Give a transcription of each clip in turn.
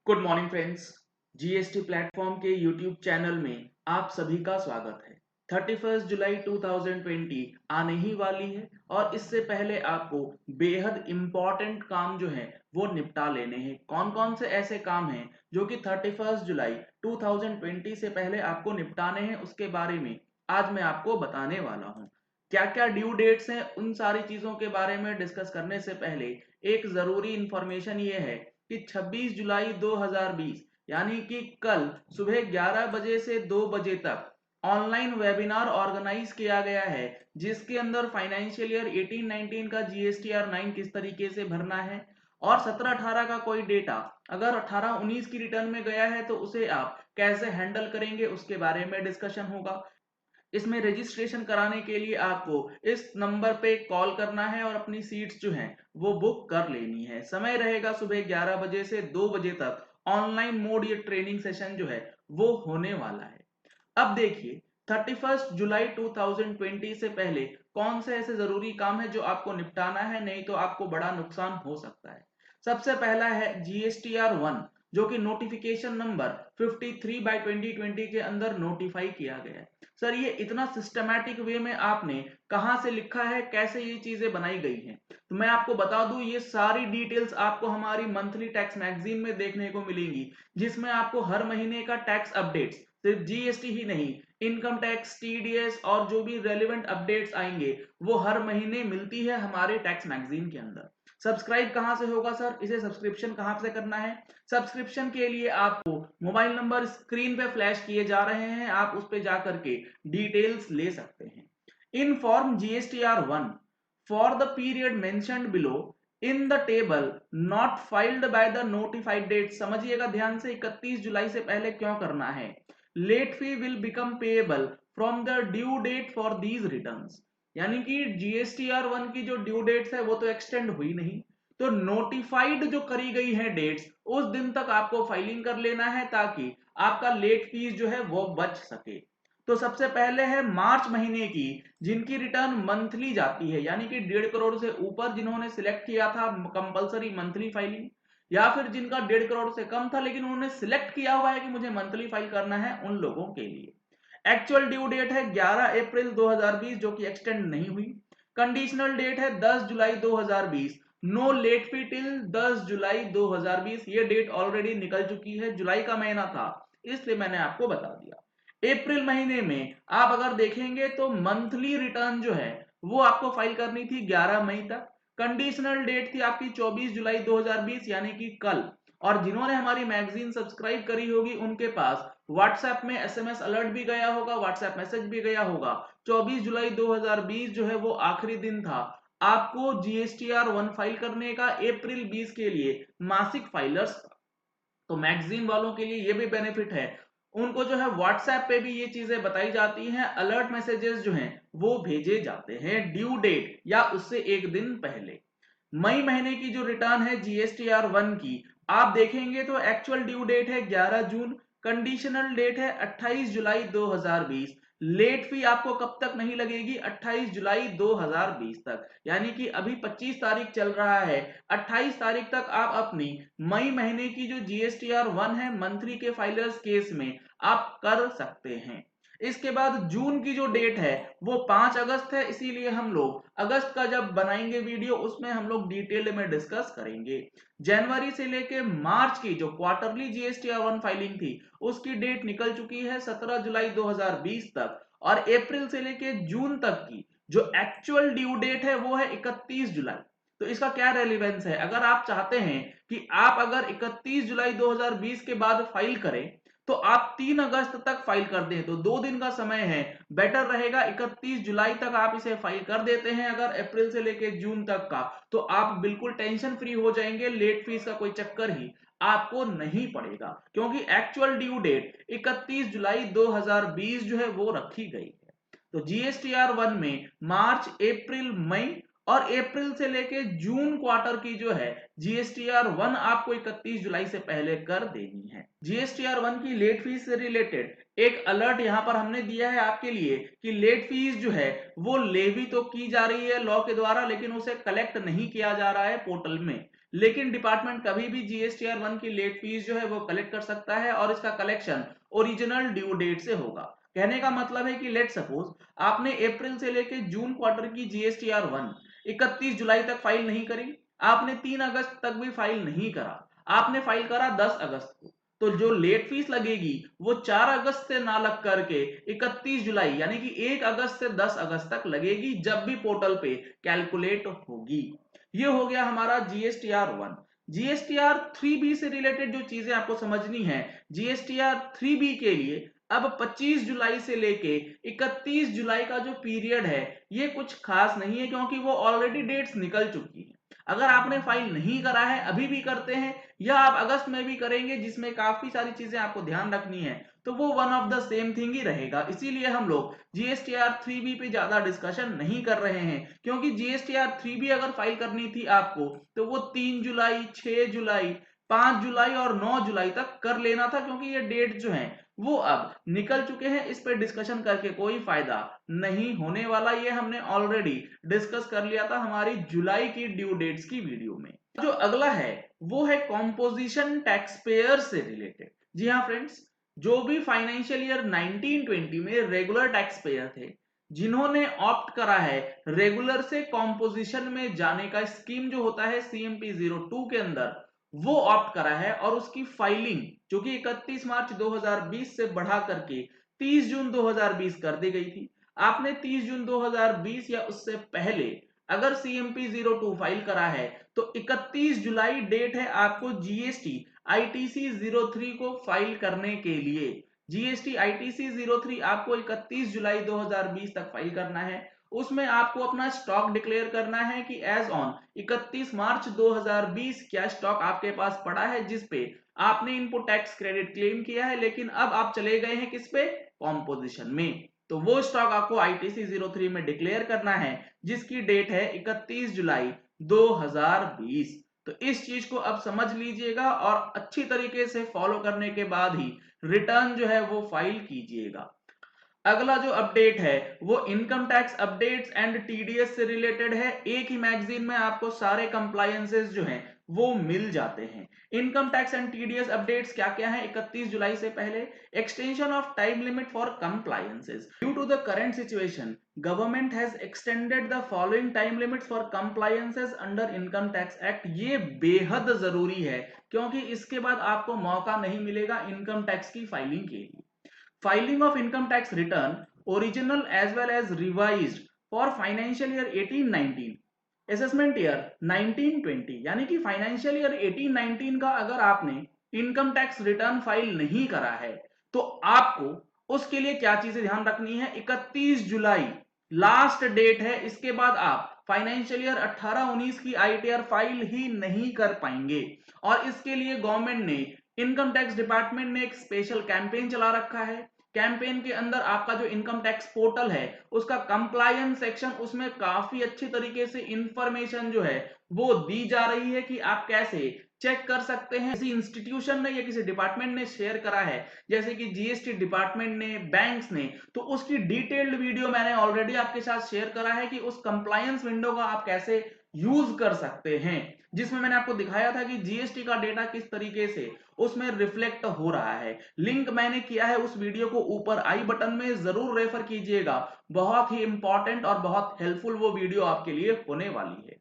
Good morning friends. GST platform के YouTube channel में आप सभी का स्वागत है। 31 जुलाई 2020 आने ही वाली है और इससे पहले आपको बेहद इंपॉर्टेंट काम जो है वो निपटा लेने हैं। कौन कौन से ऐसे काम हैं जो कि 31 जुलाई 2020 से पहले आपको निपटाने हैं, उसके बारे में आज मैं आपको बताने वाला हूँ। क्या क्या ड्यू डेट्स हैं, उन सारी चीजों के बारे में डिस्कस करने से पहले एक जरूरी इंफॉर्मेशन ये है कि 26 जुलाई 2020 यानी कि कल सुबह 11 बजे से 2 बजे तक ऑनलाइन वेबिनार ऑर्गेनाइज किया गया है, जिसके अंदर फाइनेंशियल ईयर 18-19 का जीएसटीआर 9 किस तरीके से भरना है और 17-18 का कोई डेटा अगर 18-19 की रिटर्न में गया है तो उसे आप कैसे हैंडल करेंगे, उसके बारे में डिस्कशन होगा। इसमें रजिस्ट्रेशन कराने के लिए आपको इस नंबर पे कॉल करना है और अपनी सीट्स जो हैं वो बुक कर लेनी है। समय रहेगा सुबह 11 बजे से 2 बजे तक। ऑनलाइन मोड ये ट्रेनिंग सेशन जो है वो होने वाला है। अब देखिए, 31 जुलाई 2020 से पहले कौन से ऐसे जरूरी काम है जो आपको निपटाना है, नहीं तो आपको बड़ा नुकसान हो सकता है। सबसे पहला है GSTR 1, जो कि नोटिफिकेशन नंबर 53/2020 के अंदर नोटिफाई किया गया है। सर, ये इतना सिस्टमैटिक वे में आपने कहां से लिखा है, कैसे ये चीजें बनाई गई हैं? तो मैं आपको बता दूं, ये सारी डिटेल्स आपको हमारी मंथली टैक्स मैगजीन में देखने को मिलेंगी, जिसमें आपको हर महीने का टैक्स अपडेट्स, सिर्फ जीएसटी ही नहीं, इनकम टैक्स, टीडीएस और जो भी रेलिवेंट अपडेट्स आएंगे वो हर महीने मिलती है हमारे टैक्स मैगजीन के अंदर। सब्सक्राइब कहां से होगा सर? इसे सब्सक्रिप्शन कहां से करना है? सब्सक्रिप्शन के लिए आपको मोबाइल नंबर स्क्रीन पे फ्लैश किए जा रहे हैं, आप उस पे जाकर के डिटेल्स ले सकते हैं। Inform GSTR 1 for the period mentioned below in the table not filed by the notified date. समझिएगा ध्यान से, 31 जुलाई से पहले क्यों करना है। Late fee will become payable from the due date for these returns. यानी कि GSTR 1 की जो ड्यू डेट्स है वो तो एक्सटेंड हुई नहीं, तो नोटिफाइड जो करी गई है डेट्स, उस दिन तक आपको फाइलिंग कर लेना है ताकि आपका लेट फीस जो है वो बच सके। तो सबसे पहले है मार्च महीने की, जिनकी रिटर्न मंथली जाती है, यानी कि 1.5 करोड़ से ऊपर जिन्होंने सिलेक्ट किया था कंपलसरी मंथली फाइलिंग, या फिर जिनका 1.5 करोड़ से कम था लेकिन उन्होंने सिलेक्ट किया हुआ है कि मुझे मंथली फाइल करना है, उन लोगों के लिए एक्चुअल ड्यू डेट है 11 अप्रैल 2020, जो कि एक्सटेंड नहीं हुई। कंडीशनल डेट है 10 जुलाई 2020। नो लेट फी टिल 10 जुलाई 2020। ये डेट ऑलरेडी निकल चुकी है, जुलाई का महीना था इसलिए मैंने आपको बता दिया। अप्रैल महीने में आप अगर देखेंगे तो मंथली रिटर्न जो है वो आपको फाइल करनी थी 11 मई तक। कंडीशनल डेट थी आपकी 24 जुलाई 2020 यानी कि कल। और जिन्होंने हमारी मैगजीन सब्सक्राइब करी होगी उनके पास व्हाट्सएप में एसएमएस अलर्ट भी गया होगा, व्हाट्सएप मैसेज भी गया होगा। 24 जुलाई 2020 जो है वो आखिरी दिन था आपको GSTR 1 फाइल करने का, अप्रैल 20 के लिए मासिक फाइलर्स का। तो मैगजीन वालों के लिए ये भी बेनिफिट है, उनको जो है व्हाट्सएप पे भी ये चीजें बताई जाती हैं, अलर्ट मैसेजेस जो हैं वो भेजे जाते हैं ड्यू डेट या उससे एक दिन पहले। मई महीने की जो रिटर्न है GSTR 1 की, आप देखेंगे तो एक्चुअल ड्यू डेट है 11 जून। कंडीशनल डेट है 28 जुलाई 2020। लेट फी आपको कब तक नहीं लगेगी? 28 जुलाई 2020 तक, यानी कि अभी 25 तारीख चल रहा है, 28 तारीख तक आप अपनी मई महीने की जो GSTR 1 है मंथली के फाइलर्स केस में आप कर सकते हैं। इसके बाद जून की जो डेट है वो 5 अगस्त है, इसीलिए हम लोग अगस्त का जब बनाएंगे वीडियो उसमें हम लोग डिटेल में डिस्कस करेंगे। जनवरी से लेके मार्च की जो क्वार्टरली GSTR 1 फाइलिंग थी उसकी डेट निकल चुकी है 17 जुलाई 2020 तक, और अप्रैल से लेके जून तक की जो एक्चुअल ड्यू डेट है वो है 31 जुलाई। तो इसका क्या रेलिवेंस है? अगर आप चाहते हैं कि आप अगर 31 जुलाई 2020 के बाद फाइल करें तो आप 3 अगस्त तक फाइल कर दें, तो 2 दिन का समय है। बेटर रहेगा 31 जुलाई तक आप इसे फाइल कर देते हैं अगर अप्रैल से लेके जून तक का, तो आप बिल्कुल टेंशन फ्री हो जाएंगे, लेट फीस का कोई चक्कर ही आपको नहीं पड़ेगा, क्योंकि एक्चुअल ड्यू डेट 31 जुलाई 2020 जो है वो रखी गई है। तो GSTR 1 में मार्च, अप्रैल, मई और अप्रैल से लेके जून क्वार्टर की जो है GSTR 1 आपको 31 जुलाई से पहले कर देनी है। GSTR 1 की लेट फीस से रिलेटेड एक अलर्ट यहां पर हमने दिया है आपके लिए कि लेट फीस जो है वो लेवी तो की जा रही है लॉ के द्वारा, लेकिन उसे कलेक्ट नहीं किया जा रहा है पोर्टल में। लेकिन डिपार्टमेंट कभी भी जीएसटीआर 1 की लेट फीस जो है वो कलेक्ट कर सकता है और इसका कलेक्शन ओरिजिनल ड्यू डेट से होगा। कहने का मतलब है कि लेट सपोज आपने अप्रैल से लेके जून क्वार्टर की जीएसटीआर 1 31 जुलाई तक फाइल नहीं करी, आपने 3 अगस्त तक भी फाइल नहीं करा, आपने फाइल करा 10 अगस्त को, तो जो लेट फीस लगेगी वो 4 अगस्त से ना लग करके 31 जुलाई यानी कि 1 अगस्त से 10 अगस्त तक लगेगी, जब भी पोर्टल पे कैलकुलेट होगी। ये हो गया हमारा जीएसटीआर 1। जीएसटीआर 3बी से रिलेटेड जो चीजें आपको समझनी है, जीएसटीआर 3बी के लिए अब 25 जुलाई से लेके 31 जुलाई का जो पीरियड है ये कुछ खास नहीं है, क्योंकि वो ऑलरेडी डेट्स निकल चुकी है। अगर आपने फाइल नहीं करा है, अभी भी करते हैं या आप अगस्त में भी करेंगे, जिसमें काफी सारी चीजें आपको ध्यान रखनी है, तो वो one of the same thing he रहेगा। इसीलिए हम लोग जीएसटीआर 3बी पे ज्यादा डिस्कशन नहीं कर रहे हैं, क्योंकि जीएसटीआर 3बी अगर फाइल करनी थी आपको तो वो 3 जुलाई, 6 जुलाई, 5 जुलाई और 9 जुलाई तक कर लेना था, क्योंकि ये डेट जो है वो अब निकल चुके हैं। इस पे डिस्कशन करके कोई फायदा नहीं होने वाला, ये हमने ऑलरेडी डिस्कस कर लिया था हमारी जुलाई की ड्यू डेट्स की वीडियो में। जो अगला है वो है कॉम्पोजिशन टैक्स पेयर से रिलेटेड। जी हाँ फ्रेंड्स, जो भी फाइनेंशियल ईयर 1920 में रेगुलर टैक्स पेयर थे, जिन्होंने ऑप्ट करा है रेगुलर से कॉम्पोजिशन में जाने का, स्कीम जो होता है सीएमपी 02 के अंदर, वो ऑप्ट करा है और उसकी फाइलिंग जो कि 31 मार्च 2020 से बढ़ा करके 30 जून 2020 कर दी गई थी। आपने 30 जून 2020 या उससे पहले अगर सीएमपी 02 फाइल करा है तो 31 जुलाई डेट है आपको जीएसटी आईटीसी 03 को फाइल करने के लिए। जीएसटी आईटीसी 03 आपको 31 जुलाई 2020 तक फाइल करना है। उसमें आपको अपना स्टॉक डिक्लेयर करना है कि एज ऑन 31 मार्च 2020 क्या स्टॉक आपके पास पड़ा है, जिस पे आपने इनपुट टैक्स क्रेडिट क्लेम किया है, लेकिन अब आप चले गए हैं किस पे, कॉम्पोजिशन में। तो वो स्टॉक आपको आईटीसी 03 में डिक्लेयर करना है, जिसकी डेट है 31 जुलाई 2020। तो इस चीज को अब समझ लीजिएगा और अच्छी तरीके से फॉलो करने के बाद ही रिटर्न जो है वो फाइल कीजिएगा। अगला जो अपडेट है वो income tax updates and TDS से रिलेटेड है। एक ही मैगजीन में आपको सारे कंप्लायंसेस जो हैं वो मिल जाते हैं। Income tax and TDS updates क्या क्या है 31 जुलाई से पहले? Extension of time limit for compliances. Due to the current situation, government has extended the following time limits for compliances under income tax act. ये बेहद जरूरी है, क्योंकि इसके बाद आपको मौका नहीं मिलेगा इनकम टैक्स की फाइलिंग के लिए। Filing of income tax return, original as well as revised for financial year 18-19, assessment year 19-20, यानी कि फाइनेंशियल ईयर 18-19 का अगर आपने इनकम टैक्स रिटर्न फाइल नहीं करा है तो आपको उसके लिए क्या चीजें ध्यान रखनी है? 31 जुलाई लास्ट डेट है, इसके बाद आप फाइनेंशियल ईयर 18-19 की आईटीआर फाइल ही नहीं कर पाएंगे। और इसके लिए गवर्नमेंट ने, इनकम टैक्स डिपार्टमेंट ने एक स्पेशल कैंपेन चला रखा है। कैंपेन के अंदर आपका जो इनकम टैक्स पोर्टल है उसका कंप्लायंस सेक्शन, उसमें काफी अच्छी तरीके से इंफॉर्मेशन जो है वो दी जा रही है कि आप कैसे चेक कर सकते हैं। किसी इंस्टीट्यूशन ने या किसी डिपार्टमेंट ने शेयर करा है, जैसे कि जीएसटी डिपार्टमेंट ने, बैंक्स ने, तो उसकी डिटेल्ड वीडियो मैंने ऑलरेडी आपके साथ शेयर करा है कि उस कंप्लायंस विंडो का आप कैसे यूज कर सकते हैं, जिसमें मैंने आपको दिखाया था कि जीएसटी का डेटा किस तरीके से उसमें रिफ्लेक्ट हो रहा है। लिंक मैंने किया है उस वीडियो को ऊपर आई बटन में, जरूर रेफर कीजिएगा। बहुत ही इंपॉर्टेंट और बहुत हेल्पफुल वो वीडियो आपके लिए होने वाली है।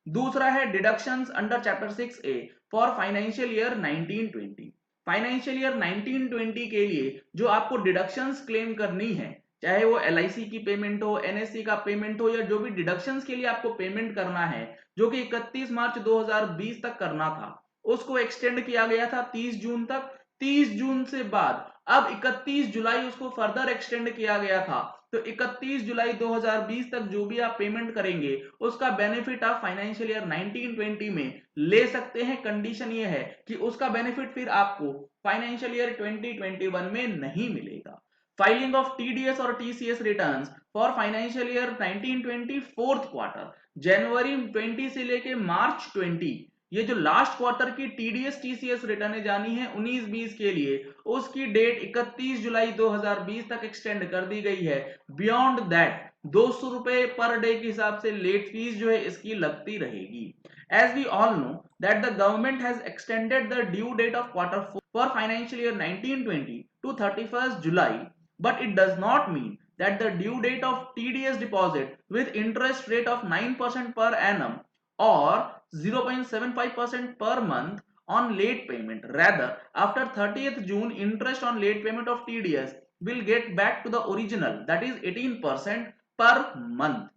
दूसरा है deductions under chapter 6A for financial year 1920। Financial year 1920 के लिए जो आपको डिडक्शंस क्लेम करनी है, चाहे वो एलआईसी की पेमेंट हो, एनएससी का पेमेंट हो, या जो भी डिडक्शंस के लिए आपको पेमेंट करना है, जो कि 31 मार्च 2020 तक करना था, उसको एक्सटेंड किया गया था 30 जून तक। 30 जून से बाद अब 31 जुलाई उसको फर्दर एक्सटेंड किया गया था। तो 31 जुलाई 2020 तक जो भी आप पेमेंट करेंगे उसका बेनिफिट आप फाइनेंशियल ईयर 1920 में ले सकते हैं। कंडीशन ये है कि उसका बेनिफिट फिर आपको फाइनेंशियल ईयर 2021 में नहीं मिलेगा। फाइलिंग ऑफ टीडीएस और TCS returns for financial year 1920 fourth quarter, जनवरी 20 से लेके मार्च 20, ये जो लास्ट क्वार्टर की टीडीएस टीसीएस रिटर्न जानी है 19-20 के लिए, उसकी डेट 31 जुलाई 2020 तक एक्सटेंड कर दी गई है। बियॉन्ड दैट 200 रुपए पर डे के हिसाब से लेट फीस जो है इसकी लगती रहेगी। As we all know that the government has extended the due date of quarter 4 for financial year 1920 to 31st July, but it does not mean that the due date of TDS deposit with interest rate of 9% per annum or 0.75% per month on late payment. Rather, after 30th June, interest on late payment of TDS will get back to the original, that is 18% per month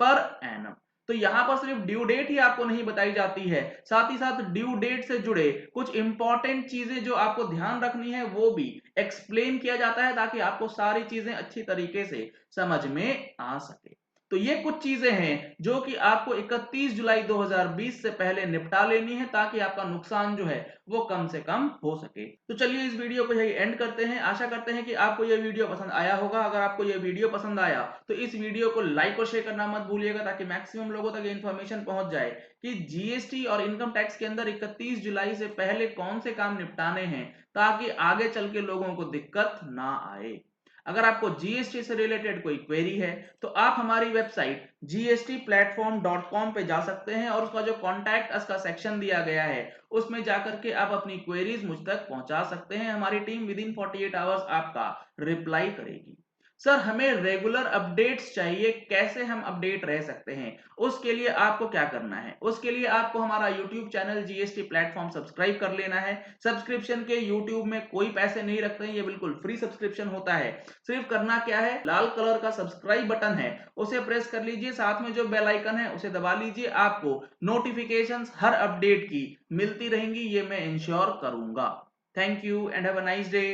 per annum. तो यहां पर सिर्फ due date ही आपको नहीं बताई जाती है, साथ ही साथ ड्यू डेट से जुड़े कुछ इंपॉर्टेंट चीजें जो आपको ध्यान रखनी है वो भी एक्सप्लेन किया जाता है ताकि आपको सारी चीजें अच्छी तरीके से समझ में आ सके। तो ये कुछ चीजें हैं जो कि आपको 31 जुलाई 2020 से पहले निपटा लेनी है ताकि आपका नुकसान जो है वो कम से कम हो सके। तो चलिए इस वीडियो को यही एंड करते हैं। आशा करते हैं कि आपको ये वीडियो पसंद आया होगा। अगर आपको ये वीडियो पसंद आया तो इस वीडियो को लाइक और शेयर करना मत भूलिएगा ताकि मैक्सिमम लोगों तक इन्फॉर्मेशन पहुंच जाए कि जीएसटी और इनकम टैक्स के अंदर 31 जुलाई से पहले कौन से काम निपटाने हैं ताकि आगे चल के लोगों को दिक्कत ना आए। अगर आपको जीएसटी से रिलेटेड कोई क्वेरी है तो आप हमारी वेबसाइट gstplatform.com पे जा सकते हैं और उसका जो कॉन्टैक्ट अस का सेक्शन दिया गया है उसमें जाकर के आप अपनी क्वेरीज मुझ तक पहुंचा सकते हैं। हमारी टीम विद इन 48 आवर्स आपका रिप्लाई करेगी। सर हमें रेगुलर अपडेट्स चाहिए, कैसे हम अपडेट रह सकते हैं? उसके लिए आपको क्या करना है? उसके लिए आपको हमारा YouTube channel GST platform subscribe कर लेना है। सब्सक्रिप्शन के यूट्यूब में कोई पैसे नहीं रखते हैं, ये बिल्कुल फ्री सब्सक्रिप्शन होता है। सिर्फ करना क्या है, लाल कलर का सब्सक्राइब बटन है उसे प्रेस कर लीजिए, साथ में जो बेल आइकन है उसे दबा लीजिए। आपको नोटिफिकेशंस हर अपडेट की मिलती रहेंगी, ये मैं इंश्योर करूंगा। Thank you and have a nice day.